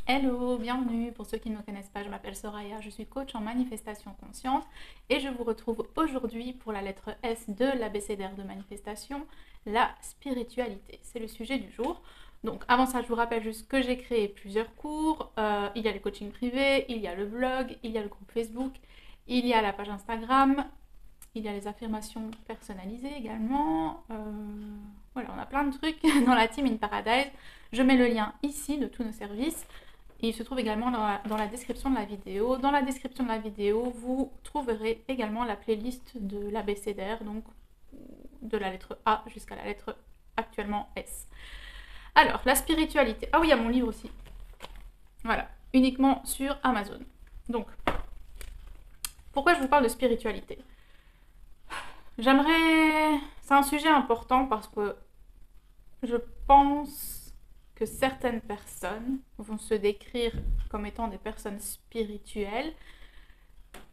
Hello, bienvenue. Pour ceux qui ne me connaissent pas, je m'appelle Soraya, je suis coach en manifestation consciente et je vous retrouve aujourd'hui pour la lettre S de l'abécédaire de manifestation, la spiritualité. C'est le sujet du jour. Donc avant ça, je vous rappelle juste que j'ai créé plusieurs cours. Il y a les coachings privés, il y a le blog, il y a le groupe Facebook, il y a la page Instagram, il y a les affirmations personnalisées également. Voilà, on a plein de trucs dans la Team in Paradise. Je mets le lien ici de tous nos services. Et il se trouve également dans la description de la vidéo. Dans la description de la vidéo, vous trouverez également la playlist de l'abécédaire, donc de la lettre A jusqu'à la lettre actuellement S. Alors, la spiritualité. Ah oui, il y a mon livre aussi. Voilà, uniquement sur Amazon. Donc, pourquoi je vous parle de spiritualité ? C'est un sujet important parce que je pense que certaines personnes vont se décrire comme étant des personnes spirituelles,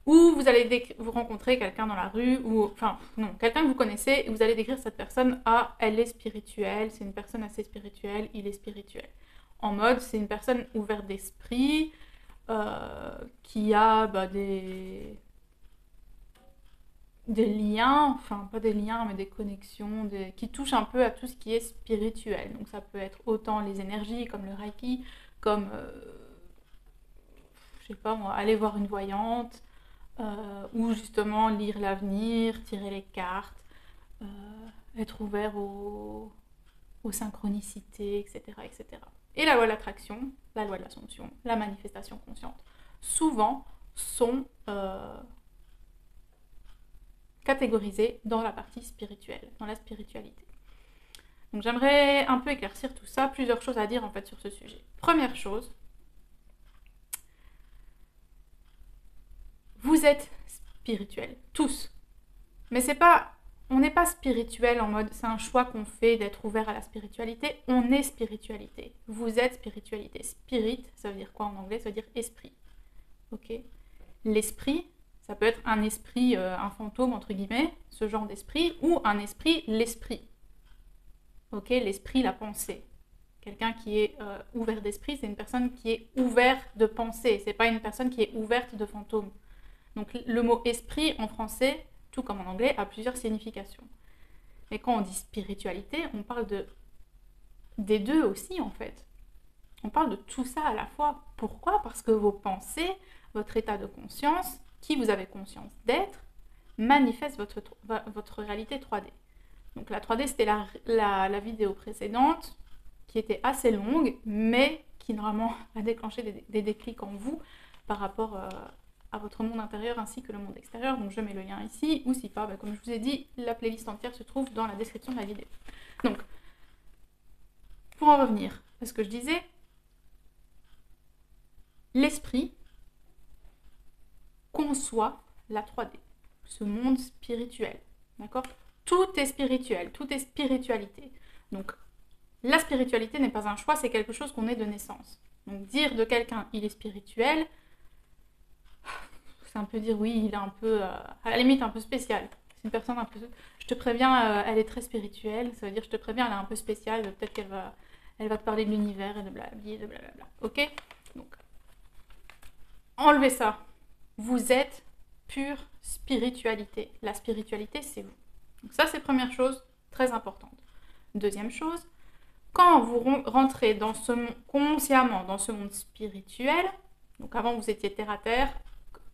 ou vous allez vous rencontrer quelqu'un dans la rue, ou enfin non, quelqu'un que vous connaissez, et vous allez décrire cette personne, ah, elle est spirituelle, c'est une personne assez spirituelle, il est spirituel. En mode, c'est une personne ouverte d'esprit, qui a des liens, enfin pas des liens mais des connexions, qui touchent un peu à tout ce qui est spirituel. Donc ça peut être autant les énergies comme le Reiki, comme, je sais pas moi, aller voir une voyante, ou justement lire l'avenir, tirer les cartes, être ouvert aux synchronicités, etc., etc. Et la loi de l'attraction, la loi de l'assomption, la manifestation consciente, souvent sont catégorisés dans la partie spirituelle, dans la spiritualité. Donc j'aimerais un peu éclaircir tout ça, plusieurs choses à dire en fait sur ce sujet. Première chose, vous êtes spirituels, tous. Mais on n'est pas spirituel en mode, c'est un choix qu'on fait d'être ouvert à la spiritualité, on est spiritualité. Vous êtes spiritualité. Spirit, ça veut dire quoi en anglais ? Ça veut dire esprit. Ok ? L'esprit, ça peut être un esprit, un fantôme, entre guillemets, ce genre d'esprit, ou un esprit, l'esprit. Ok, l'esprit, la pensée. Quelqu'un qui est ouvert d'esprit, c'est une personne qui est ouverte de pensée. C'est pas une personne qui est ouverte de fantôme. Donc le mot esprit en français, tout comme en anglais, a plusieurs significations. Mais quand on dit spiritualité, on parle des deux aussi en fait. On parle de tout ça à la fois. Pourquoi ? Parce que vos pensées, votre état de conscience, qui vous avez conscience d'être, manifeste votre réalité 3D. Donc la 3D, c'était la vidéo précédente, qui était assez longue, mais qui normalement a déclenché des déclics en vous par rapport à votre monde intérieur ainsi que le monde extérieur. Donc je mets le lien ici, ou si pas, comme je vous ai dit, la playlist entière se trouve dans la description de la vidéo. Donc, pour en revenir à ce que je disais, l'esprit conçoit la 3D, ce monde spirituel, d'accord ? Tout est spirituel, tout est spiritualité. Donc, la spiritualité n'est pas un choix, c'est quelque chose qu'on est de naissance. Donc, dire de quelqu'un il est spirituel, c'est un peu dire oui, il est un peu, à la limite, un peu spécial. C'est une personne un peu, je te préviens, elle est très spirituelle, ça veut dire je te préviens, elle est un peu spéciale, peut-être qu'elle va te parler de l'univers et de blablabla, ok ? Donc, enlevez ça. Vous êtes pure spiritualité. La spiritualité, c'est vous. Donc ça, c'est première chose très importante. Deuxième chose, quand vous rentrez consciemment dans ce monde spirituel, donc avant vous étiez terre à terre,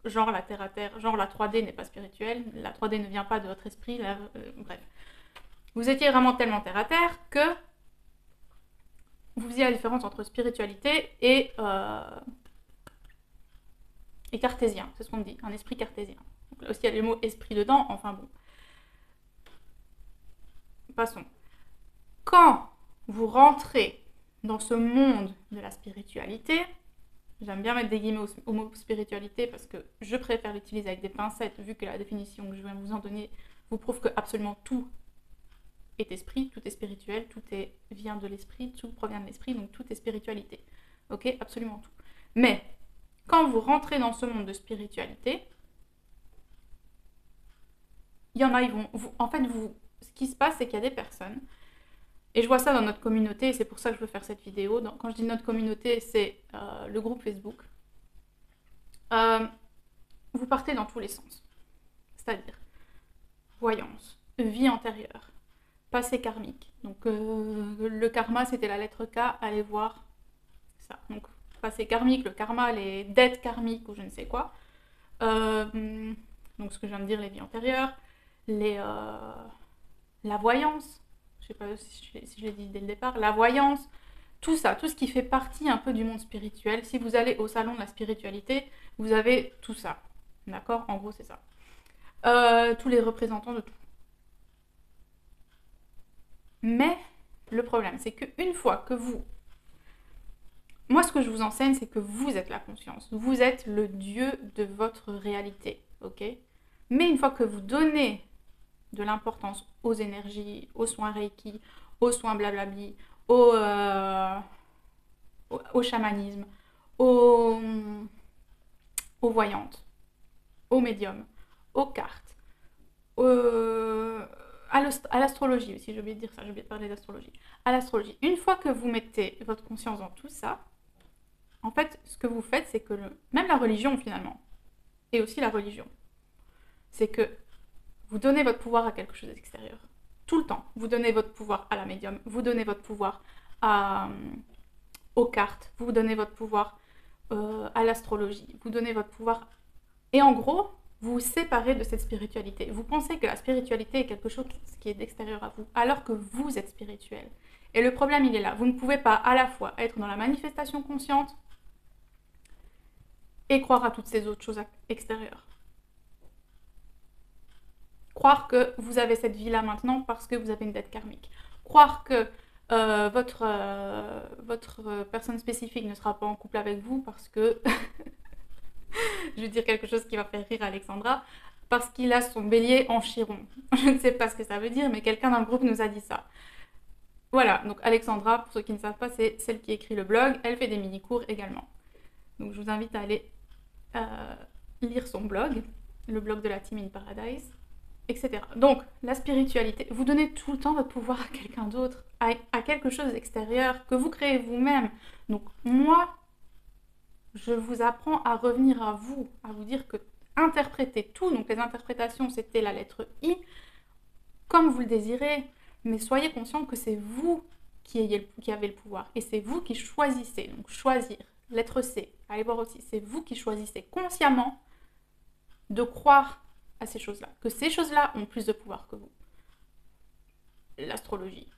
genre la terre à terre, genre la 3D n'est pas spirituelle, la 3D ne vient pas de votre esprit, bref. Vous étiez vraiment tellement terre à terre que vous faisiez la différence entre spiritualité et cartésien, c'est ce qu'on dit, un esprit cartésien. Donc là aussi, il y a le mot esprit dedans, enfin bon. Passons. Quand vous rentrez dans ce monde de la spiritualité, j'aime bien mettre des guillemets au mot spiritualité parce que je préfère l'utiliser avec des pincettes, vu que la définition que je viens de vous en donner vous prouve que absolument tout est esprit, tout est spirituel, vient de l'esprit, tout provient de l'esprit, donc tout est spiritualité. Ok, absolument tout. Mais quand vous rentrez dans ce monde de spiritualité, il y en a, ce qui se passe, c'est qu'il y a des personnes Et je vois ça dans notre communauté, et c'est pour ça que je veux faire cette vidéo. Quand je dis notre communauté, c'est le groupe Facebook. Vous partez dans tous les sens. C'est-à-dire voyance, vie antérieure, passé karmique. Donc le karma, c'était la lettre K, allez voir ça. Donc passé karmique, le karma, les dettes karmiques ou je ne sais quoi. Donc ce que je viens de dire, les vies antérieures, la voyance, je sais pas si je l'ai dit dès le départ, la voyance, tout ça, tout ce qui fait partie un peu du monde spirituel. Si vous allez au salon de la spiritualité, vous avez tout ça. D'accord? En gros, c'est ça. Tous les représentants de tout. Mais le problème, c'est qu'une fois que vous... Moi, ce que je vous enseigne, c'est que vous êtes la conscience. Vous êtes le Dieu de votre réalité. Ok? Mais une fois que vous donnez de l'importance aux énergies, aux soins Reiki, aux soins blablabli, au chamanisme, aux voyantes, aux médiums, aux cartes, à l'astrologie aussi, j'ai oublié de dire ça, j'ai oublié de parler d'astrologie. À l'astrologie, une fois que vous mettez votre conscience dans tout ça, en fait, ce que vous faites, c'est que même la religion finalement, et aussi la religion, c'est que vous donnez votre pouvoir à quelque chose d'extérieur. Tout le temps. Vous donnez votre pouvoir à la médium, vous donnez votre pouvoir aux cartes, vous donnez votre pouvoir à l'astrologie, vous donnez votre pouvoir... Et en gros, vous vous séparez de cette spiritualité. Vous pensez que la spiritualité est quelque chose qui est d'extérieur à vous, alors que vous êtes spirituel. Et le problème, il est là. Vous ne pouvez pas à la fois être dans la manifestation consciente et croire à toutes ces autres choses extérieures. Croire que vous avez cette vie-là maintenant parce que vous avez une dette karmique. Croire que votre personne spécifique ne sera pas en couple avec vous parce que... je vais dire quelque chose qui va faire rire Alexandra, parce qu'il a son bélier en chiron. Je ne sais pas ce que ça veut dire, mais quelqu'un dans le groupe nous a dit ça. Voilà, donc Alexandra, pour ceux qui ne savent pas, c'est celle qui écrit le blog. Elle fait des mini-cours également. Donc je vous invite à aller lire son blog, le blog de la Team in Paradise, etc. Donc la spiritualité, vous donnez tout le temps votre pouvoir à quelqu'un d'autre, à quelque chose d'extérieur que vous créez vous-même. Donc moi, je vous apprends à revenir à vous dire que interprétez tout, donc les interprétations c'était la lettre I, comme vous le désirez, mais soyez conscient que c'est vous qui avez le pouvoir, et c'est vous qui choisissez, donc choisir, lettre C, allez voir aussi, c'est vous qui choisissez consciemment de croire à ces choses-là, que ces choses-là ont plus de pouvoir que vous. L'astrologie,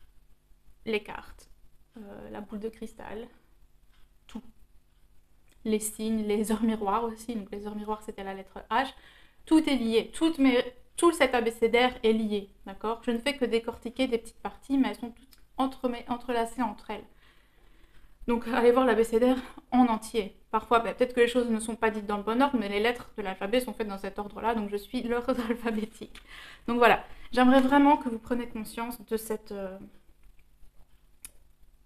les cartes, la boule de cristal, tout. Les signes, les heures miroirs aussi, donc les heures miroirs c'était la lettre H, tout est lié, tout cet abécédaire est lié, d'accord? Je ne fais que décortiquer des petites parties, mais elles sont toutes entrelacées entre elles. Donc allez voir l'abécédaire en entier. Parfois, peut-être que les choses ne sont pas dites dans le bon ordre, mais les lettres de l'alphabet sont faites dans cet ordre-là, donc je suis l'ordre alphabétique. Donc voilà, j'aimerais vraiment que vous preniez conscience de cette...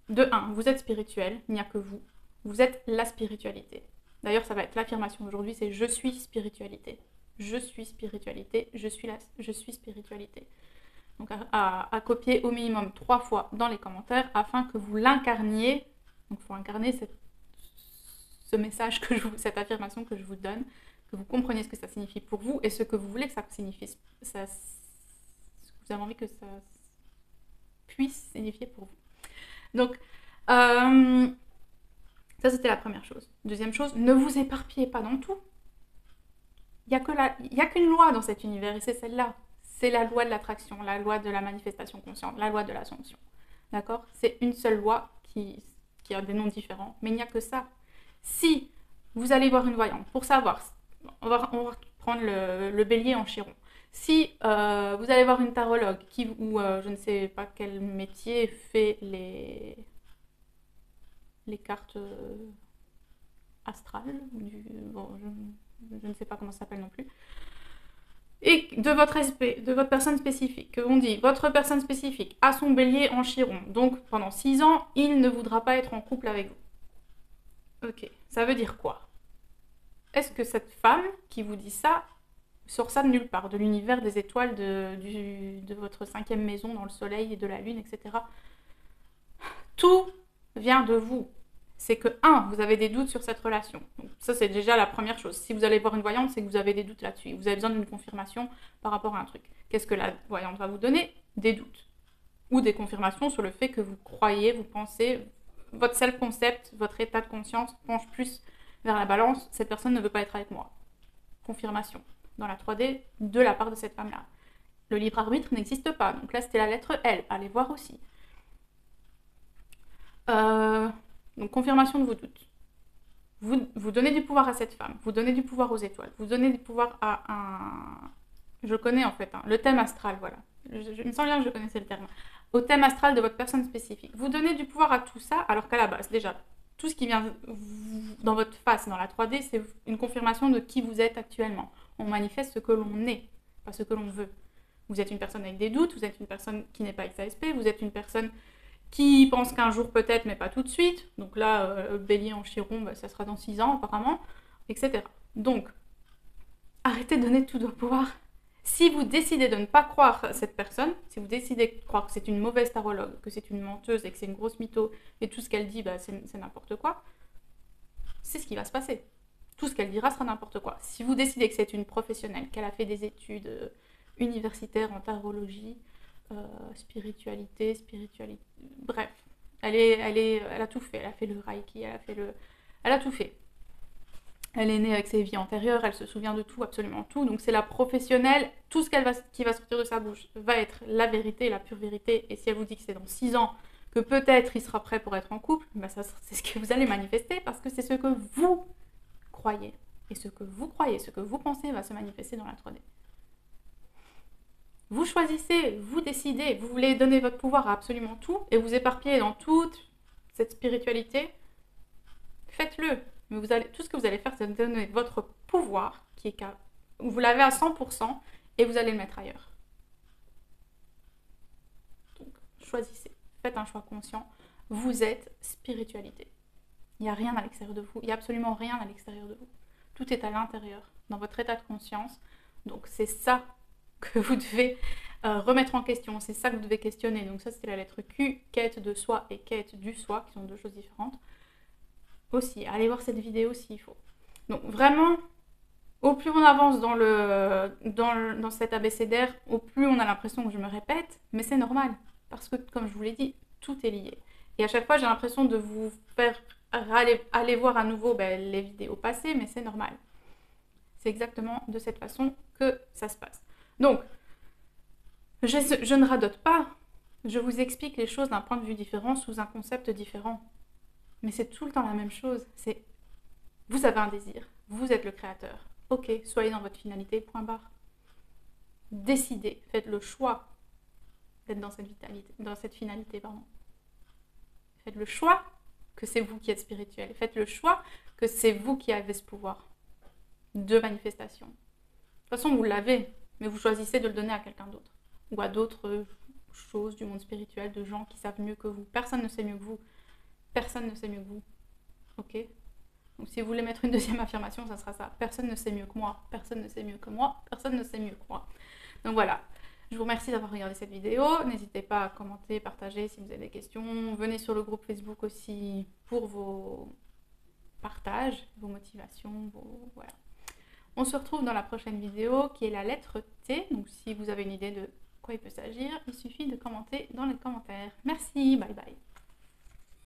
De 1, vous êtes spirituel, il n'y a que vous. Vous êtes la spiritualité. D'ailleurs, ça va être l'affirmation d'aujourd'hui, c'est je suis spiritualité. Je suis spiritualité, je suis spiritualité. Donc à copier au minimum 3 fois dans les commentaires afin que vous l'incarniez. Donc il faut incarner ce message cette affirmation que je vous donne, que vous compreniez ce que ça signifie pour vous et ce que vous voulez que ça signifie, ce que vous avez envie que ça puisse signifier pour vous. Donc, ça c'était la première chose. Deuxième chose, ne vous éparpillez pas dans tout. Il n'y a qu'une loi dans cet univers et c'est celle-là. C'est la loi de l'attraction, la loi de la manifestation consciente, la loi de l'assomption. D'accord? C'est une seule loi qui a des noms différents, mais il n'y a que ça. Si vous allez voir une voyante pour savoir, on va prendre le bélier en chiron. Si vous allez voir une tarologue ou je ne sais pas quel métier fait les cartes astrales, je ne sais pas comment ça s'appelle non plus, et de votre aspect, de votre personne spécifique, on dit votre personne spécifique a son bélier en chiron, donc pendant 6 ans, il ne voudra pas être en couple avec vous. Ok, ça veut dire quoi? Est-ce que cette femme qui vous dit ça sort ça de nulle part, de l'univers, des étoiles, de votre 5e maison dans le soleil et de la lune, etc. Tout vient de vous. C'est que, vous avez des doutes sur cette relation. Donc, ça, c'est déjà la première chose. Si vous allez voir une voyante, c'est que vous avez des doutes là-dessus. Vous avez besoin d'une confirmation par rapport à un truc. Qu'est-ce que la voyante va vous donner? Des doutes. Ou des confirmations sur le fait que vous croyez, vous pensez, votre self-concept, votre état de conscience penche plus vers la balance. Cette personne ne veut pas être avec moi. Confirmation dans la 3D de la part de cette femme-là. Le libre arbitre n'existe pas. Donc là, c'était la lettre L. Allez voir aussi. Donc, confirmation de vos doutes. Vous donnez du pouvoir à cette femme. Vous donnez du pouvoir aux étoiles. Vous donnez du pouvoir à un... Je connais en fait, le thème astral, voilà. Il me semble bien que je connaissais le terme. Au thème astral de votre personne spécifique. Vous donnez du pouvoir à tout ça, alors qu'à la base, déjà, tout ce qui vient dans votre face, dans la 3D, c'est une confirmation de qui vous êtes actuellement. On manifeste ce que l'on est, pas ce que l'on veut. Vous êtes une personne avec des doutes, vous êtes une personne qui n'est pas XASP, vous êtes une personne qui pense qu'un jour peut-être, mais pas tout de suite. Donc là, Bélier en Chiron, ça sera dans 6 ans apparemment, etc. Donc, arrêtez de donner tout votre pouvoir. Si vous décidez de ne pas croire cette personne, si vous décidez de croire que c'est une mauvaise tarologue, que c'est une menteuse et que c'est une grosse mytho, et tout ce qu'elle dit, c'est n'importe quoi, c'est ce qui va se passer. Tout ce qu'elle dira sera n'importe quoi. Si vous décidez que c'est une professionnelle, qu'elle a fait des études universitaires en tarologie, spiritualité, bref, elle a tout fait. Elle a fait le Reiki, elle a tout fait. Elle est née avec ses vies antérieures, elle se souvient de tout, absolument tout. Donc c'est la professionnelle, tout ce qui va sortir de sa bouche va être la vérité, la pure vérité. Et si elle vous dit que c'est dans 6 ans, que peut-être il sera prêt pour être en couple, c'est ce que vous allez manifester parce que c'est ce que vous croyez. Et ce que vous croyez, ce que vous pensez va se manifester dans la 3D. Vous choisissez, vous décidez, vous voulez donner votre pouvoir à absolument tout et vous éparpiller dans toute cette spiritualité, faites-le. Mais tout ce que vous allez faire, c'est donner votre pouvoir, vous l'avez à 100% et vous allez le mettre ailleurs. Donc, choisissez, faites un choix conscient. Vous êtes spiritualité. Il n'y a rien à l'extérieur de vous, il n'y a absolument rien à l'extérieur de vous. Tout est à l'intérieur, dans votre état de conscience. Donc c'est ça que vous devez remettre en question, c'est ça que vous devez questionner. Donc ça, c'était la lettre Q, quête de soi et quête du soi, qui sont deux choses différentes. Aussi, allez voir cette vidéo s'il faut. Donc vraiment, au plus on avance dans cet abécédaire, au plus on a l'impression que je me répète, mais c'est normal, parce que comme je vous l'ai dit, tout est lié. Et à chaque fois, j'ai l'impression de vous faire aller voir à nouveau les vidéos passées, mais c'est normal. C'est exactement de cette façon que ça se passe. Donc, je ne radote pas, je vous explique les choses d'un point de vue différent, sous un concept différent. Mais c'est tout le temps la même chose. C'est vous avez un désir, vous êtes le créateur. Ok, soyez dans votre finalité, point barre. Décidez, faites le choix d'être dans cette finalité, pardon. Faites le choix que c'est vous qui êtes spirituel. Faites le choix que c'est vous qui avez ce pouvoir de manifestation. De toute façon, vous l'avez, mais vous choisissez de le donner à quelqu'un d'autre. Ou à d'autres choses du monde spirituel, de gens qui savent mieux que vous. Personne ne sait mieux que vous. Personne ne sait mieux que vous. Ok? Donc si vous voulez mettre une deuxième affirmation, ça sera ça. Personne ne sait mieux que moi. Personne ne sait mieux que moi. Personne ne sait mieux que moi. Donc voilà. Je vous remercie d'avoir regardé cette vidéo. N'hésitez pas à commenter, partager si vous avez des questions. Venez sur le groupe Facebook aussi pour vos partages, vos motivations, voilà. On se retrouve dans la prochaine vidéo qui est la lettre T. Donc si vous avez une idée de quoi il peut s'agir, il suffit de commenter dans les commentaires. Merci, bye bye.